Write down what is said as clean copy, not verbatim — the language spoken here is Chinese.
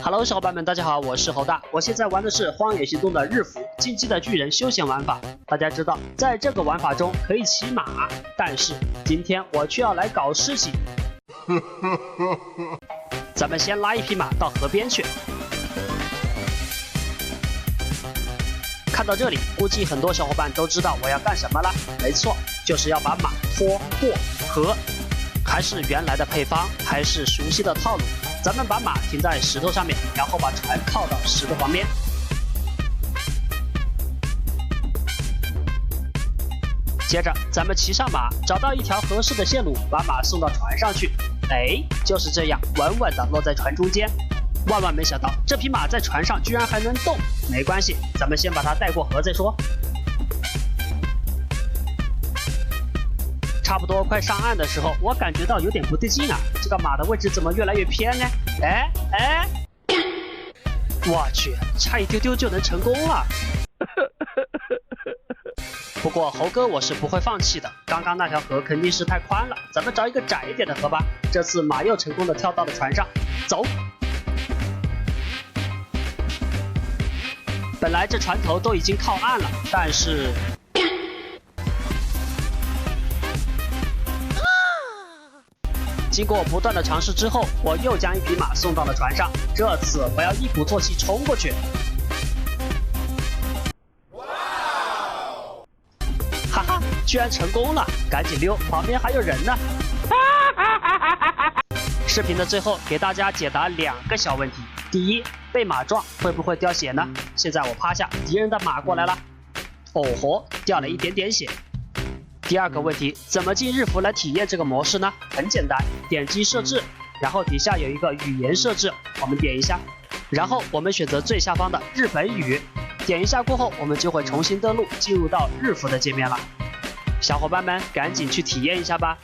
Hello， 小伙伴们，大家好，我是侯大。我现在玩的是《荒野行动》的日服进击的巨人休闲玩法。大家知道，在这个玩法中可以骑马，但是今天我却要来搞事情。咱们先拉一匹马到河边去。看到这里，估计很多小伙伴都知道我要干什么了。没错，就是要把马拖过河。还是原来的配方，还是熟悉的套路。咱们把马停在石头上面，然后把船靠到石头旁边。接着，咱们骑上马，找到一条合适的线路，把马送到船上去。哎，就是这样，稳稳地落在船中间。万万没想到，这匹马在船上居然还能动。没关系，咱们先把它带过河再说。差不多快上岸的时候，我感觉到有点不对劲啊！这个马的位置怎么越来越偏呢？哎，我去，差一丢丢就能成功了。不过猴哥我是不会放弃的，刚刚那条河肯定是太宽了，咱们找一个窄一点的河吧。这次马又成功的跳到了船上，走。本来这船头都已经靠岸了，但是经过不断的尝试之后，我又将一匹马送到了船上。这次我要一鼓作气冲过去。哈哈，居然成功了！赶紧溜，旁边还有人呢。视频的最后给大家解答2个小问题：第一，被马撞会不会掉血呢？现在我趴下，敌人的马过来了，哦豁，掉了一点点血。第2个问题，怎么进日服来体验这个模式呢？很简单，点击设置，然后底下有一个语言设置，我们点一下，然后我们选择最下方的日本语，点一下过后，我们就会重新登录，进入到日服的界面了。小伙伴们赶紧去体验一下吧。